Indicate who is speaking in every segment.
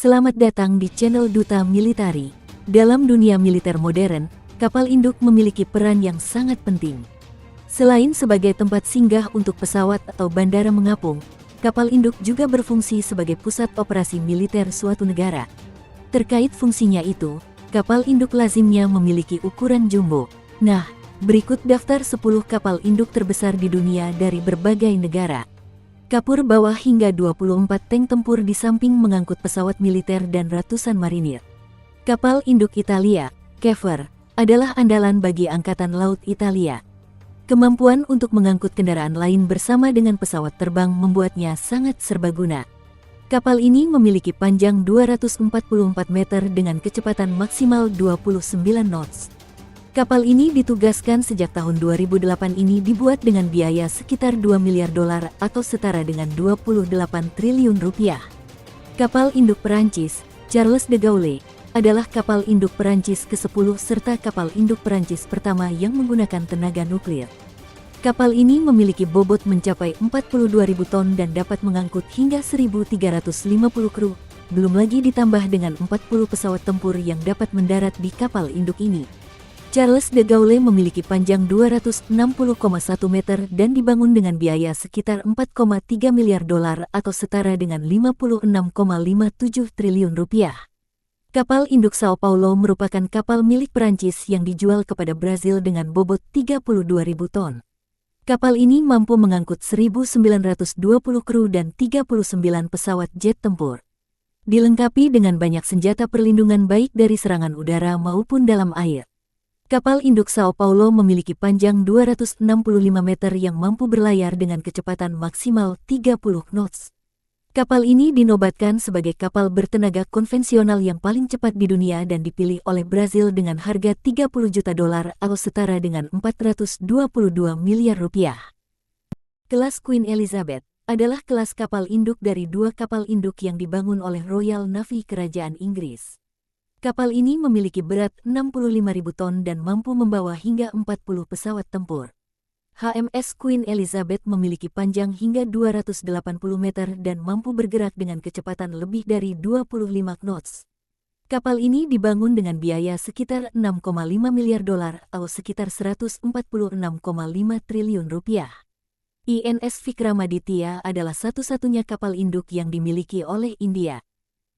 Speaker 1: Selamat datang di channel Duta Militari. Dalam dunia militer modern, kapal induk memiliki peran yang sangat penting. Selain sebagai tempat singgah untuk pesawat atau bandara mengapung, kapal induk juga berfungsi sebagai pusat operasi militer suatu negara. Terkait fungsinya itu, kapal induk lazimnya memiliki ukuran jumbo. Nah, berikut daftar 10 kapal induk terbesar di dunia dari berbagai negara. Kapur bawah hingga 24 tank tempur di samping mengangkut pesawat militer dan ratusan marinir. Kapal induk Italia, Kever, adalah andalan bagi Angkatan Laut Italia. Kemampuan untuk mengangkut kendaraan lain bersama dengan pesawat terbang membuatnya sangat serbaguna. Kapal ini memiliki panjang 244 meter dengan kecepatan maksimal 29 knots. Kapal ini ditugaskan sejak tahun 2008 ini dibuat dengan biaya sekitar 2 miliar dolar atau setara dengan 28 triliun rupiah. Kapal induk Perancis, Charles de Gaulle, adalah kapal induk Perancis ke-10 serta kapal induk Perancis pertama yang menggunakan tenaga nuklir. Kapal ini memiliki bobot mencapai 42.000 ton dan dapat mengangkut hingga 1.350 kru, belum lagi ditambah dengan 40 pesawat tempur yang dapat mendarat di kapal induk ini. Charles de Gaulle memiliki panjang 260,1 meter dan dibangun dengan biaya sekitar 4,3 miliar dolar atau setara dengan 56,57 triliun rupiah. Kapal induk Sao Paulo merupakan kapal milik Perancis yang dijual kepada Brazil dengan bobot 32.000 ton. Kapal ini mampu mengangkut 1.920 kru dan 39 pesawat jet tempur. Dilengkapi dengan banyak senjata perlindungan baik dari serangan udara maupun dalam air. Kapal induk Sao Paulo memiliki panjang 265 meter yang mampu berlayar dengan kecepatan maksimal 30 knots. Kapal ini dinobatkan sebagai kapal bertenaga konvensional yang paling cepat di dunia dan dipilih oleh Brazil dengan harga 30 juta dolar atau setara dengan 422 miliar rupiah. Kelas Queen Elizabeth adalah kelas kapal induk dari dua kapal induk yang dibangun oleh Royal Navy Kerajaan Inggris. Kapal ini memiliki berat 65.000 ton dan mampu membawa hingga 40 pesawat tempur. HMS Queen Elizabeth memiliki panjang hingga 280 meter dan mampu bergerak dengan kecepatan lebih dari 25 knots. Kapal ini dibangun dengan biaya sekitar 6,5 miliar dolar atau sekitar 146,5 triliun rupiah. INS Vikramaditya adalah satu-satunya kapal induk yang dimiliki oleh India.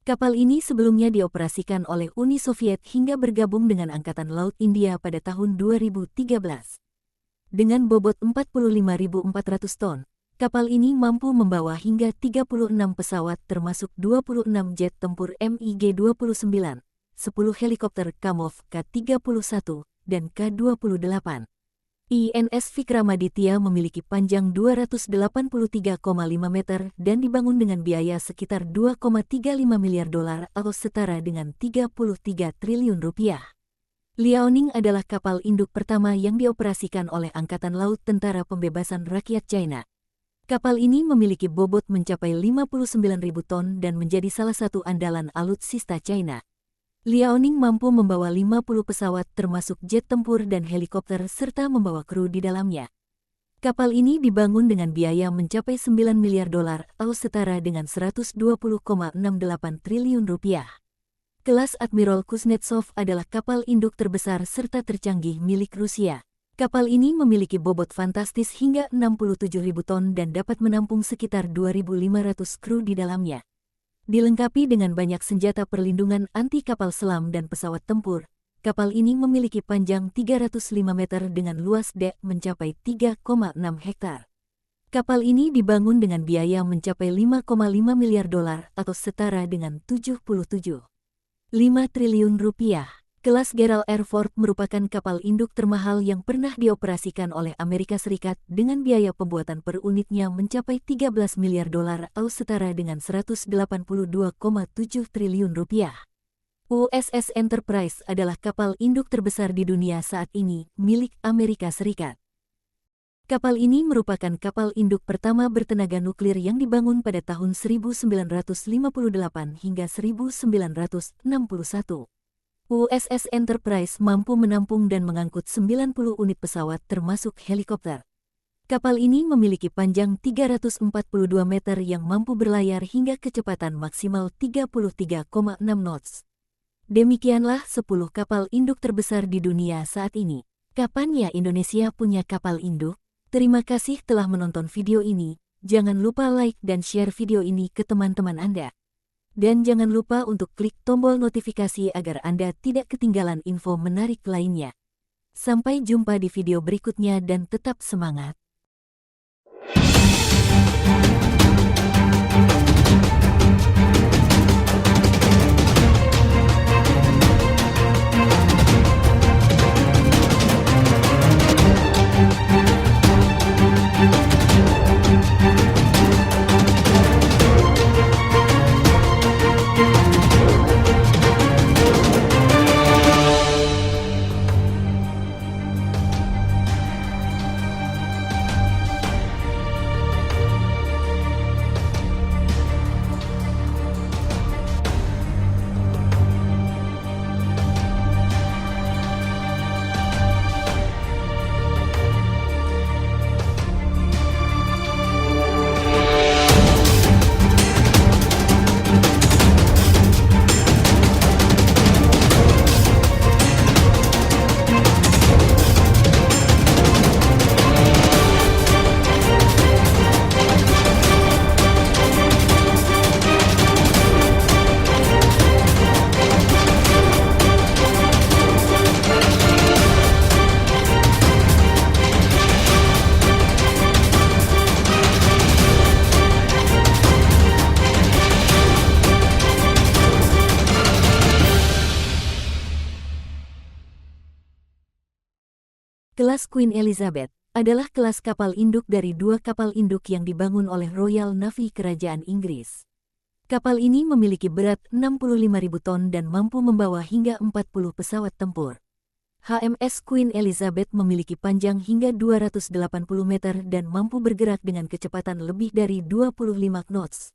Speaker 1: Kapal ini sebelumnya dioperasikan oleh Uni Soviet hingga bergabung dengan Angkatan Laut India pada tahun 2013. Dengan bobot 45.400 ton, kapal ini mampu membawa hingga 36 pesawat termasuk 26 jet tempur MiG-29, 10 helikopter Kamov K-31, dan K-28. INS Vikramaditya memiliki panjang 283,5 meter dan dibangun dengan biaya sekitar 2,35 miliar dolar atau setara dengan 33 triliun rupiah. Liaoning adalah kapal induk pertama yang dioperasikan oleh Angkatan Laut Tentara Pembebasan Rakyat China. Kapal ini memiliki bobot mencapai 59.000 ton dan menjadi salah satu andalan alutsista China. Liaoning mampu membawa 50 pesawat termasuk jet tempur dan helikopter serta membawa kru di dalamnya. Kapal ini dibangun dengan biaya mencapai 9 miliar dolar atau setara dengan 120,68 triliun rupiah. Kelas Admiral Kuznetsov adalah kapal induk terbesar serta tercanggih milik Rusia. Kapal ini memiliki bobot fantastis hingga 67.000 ton dan dapat menampung sekitar 2.500 kru di dalamnya. Dilengkapi dengan banyak senjata perlindungan anti kapal selam dan pesawat tempur, kapal ini memiliki panjang 305 meter dengan luas dek mencapai 3,6 hektar. Kapal ini dibangun dengan biaya mencapai 5,5 miliar dolar atau setara dengan 77,5 triliun rupiah. Kelas Gerald R. Ford merupakan kapal induk termahal yang pernah dioperasikan oleh Amerika Serikat dengan biaya pembuatan per unitnya mencapai 13 miliar dolar atau setara dengan 182,7 triliun rupiah. USS Enterprise adalah kapal induk terbesar di dunia saat ini, milik Amerika Serikat. Kapal ini merupakan kapal induk pertama bertenaga nuklir yang dibangun pada tahun 1958 hingga 1961. USS Enterprise mampu menampung dan mengangkut 90 unit pesawat termasuk helikopter. Kapal ini memiliki panjang 342 meter yang mampu berlayar hingga kecepatan maksimal 33,6 knots. Demikianlah 10 kapal induk terbesar di dunia saat ini. Kapan ya Indonesia punya kapal induk? Terima kasih telah menonton video ini. Jangan lupa like dan share video ini ke teman-teman Anda. Dan jangan lupa untuk klik tombol notifikasi agar Anda tidak ketinggalan info menarik lainnya. Sampai jumpa di video berikutnya dan tetap semangat. Kelas Queen Elizabeth adalah kelas kapal induk dari dua kapal induk yang dibangun oleh Royal Navy Kerajaan Inggris. Kapal ini memiliki berat 65.000 ton dan mampu membawa hingga 40 pesawat tempur. HMS Queen Elizabeth memiliki panjang hingga 280 meter dan mampu bergerak dengan kecepatan lebih dari 25 knots.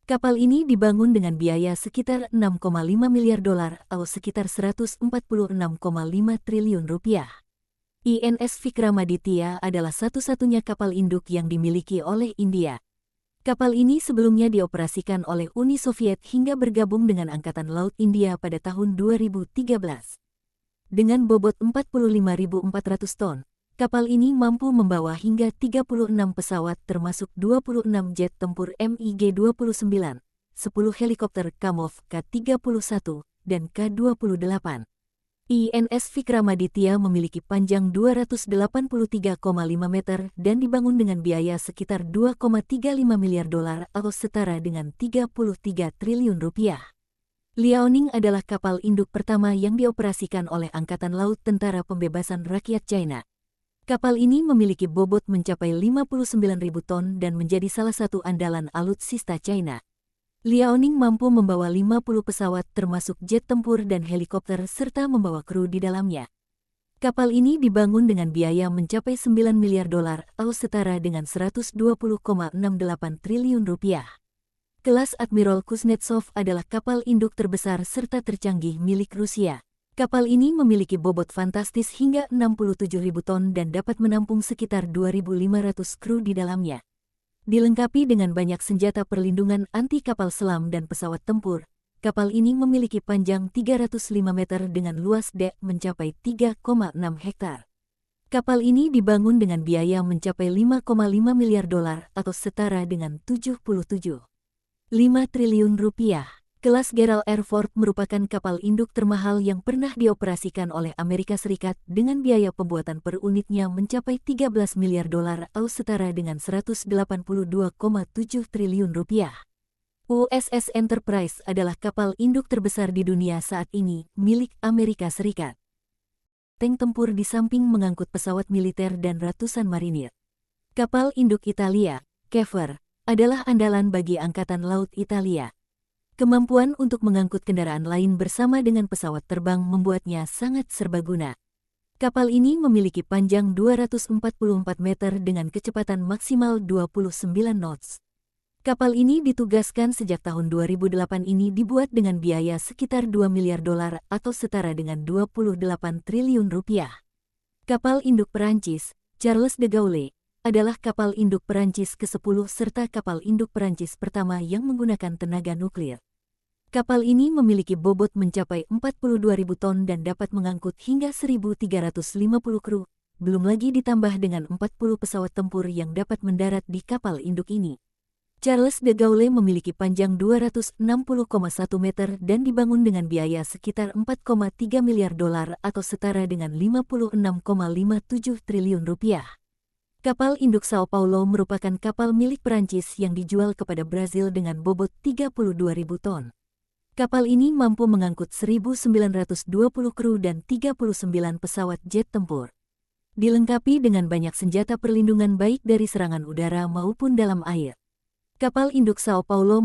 Speaker 1: Kapal ini dibangun dengan biaya sekitar 6,5 miliar dolar atau sekitar 146,5 triliun rupiah. INS Vikramaditya adalah satu-satunya kapal induk yang dimiliki oleh India. Kapal ini sebelumnya dioperasikan oleh Uni Soviet hingga bergabung dengan Angkatan Laut India pada tahun 2013. Dengan bobot 45.400 ton, kapal ini mampu membawa hingga 36 pesawat termasuk 26 jet tempur MiG-29, 10 helikopter Kamov K-31, dan K-28. INS Vikramaditya memiliki panjang 283,5 meter dan dibangun dengan biaya sekitar 2,35 miliar dolar atau setara dengan 33 triliun rupiah. Liaoning adalah kapal induk pertama yang dioperasikan oleh Angkatan Laut Tentara Pembebasan Rakyat China. Kapal ini memiliki bobot mencapai 59.000 ton dan menjadi salah satu andalan alutsista China. Liaoning mampu membawa 50 pesawat termasuk jet tempur dan helikopter serta membawa kru di dalamnya. Kapal ini dibangun dengan biaya mencapai 9 miliar dolar atau setara dengan 120,68 triliun rupiah. Kelas Admiral Kuznetsov adalah kapal induk terbesar serta tercanggih milik Rusia. Kapal ini memiliki bobot fantastis hingga 67.000 ton dan dapat menampung sekitar 2.500 kru di dalamnya. Dilengkapi dengan banyak senjata perlindungan anti kapal selam dan pesawat tempur, kapal ini memiliki panjang 305 meter dengan luas dek mencapai 3,6 hektar. Kapal ini dibangun dengan biaya mencapai 5,5 miliar dolar atau setara dengan 77,5 triliun rupiah. Kelas Gerald R. Ford merupakan kapal induk termahal yang pernah dioperasikan oleh Amerika Serikat dengan biaya pembuatan per unitnya mencapai 13 miliar dolar atau setara dengan 182,7 triliun rupiah. USS Enterprise adalah kapal induk terbesar di dunia saat ini, milik Amerika Serikat. Tank tempur di samping mengangkut pesawat militer dan ratusan marinir. Kapal induk Italia, Kever, adalah andalan bagi Angkatan Laut Italia. Kemampuan untuk mengangkut kendaraan lain bersama dengan pesawat terbang membuatnya sangat serbaguna. Kapal ini memiliki panjang 244 meter dengan kecepatan maksimal 29 knots. Kapal ini ditugaskan sejak tahun 2008 ini dibuat dengan biaya sekitar 2 miliar dolar atau setara dengan 28 triliun rupiah. Kapal induk Perancis, Charles de Gaulle, adalah kapal induk Perancis ke-10 serta kapal induk Perancis pertama yang menggunakan tenaga nuklir. Kapal ini memiliki bobot mencapai 42.000 ton dan dapat mengangkut hingga 1.350 kru, belum lagi ditambah dengan 40 pesawat tempur yang dapat mendarat di kapal induk ini. Charles de Gaulle memiliki panjang 260,1 meter dan dibangun dengan biaya sekitar 4,3 miliar dolar atau setara dengan 56,57 triliun rupiah. Kapal induk Sao Paulo merupakan kapal milik Perancis yang dijual kepada Brazil dengan bobot 32.000 ton. Kapal ini mampu mengangkut 1.920 kru dan 39 pesawat jet tempur. Dilengkapi dengan banyak senjata perlindungan baik dari serangan udara maupun dalam air. Kapal induk Sao Paulo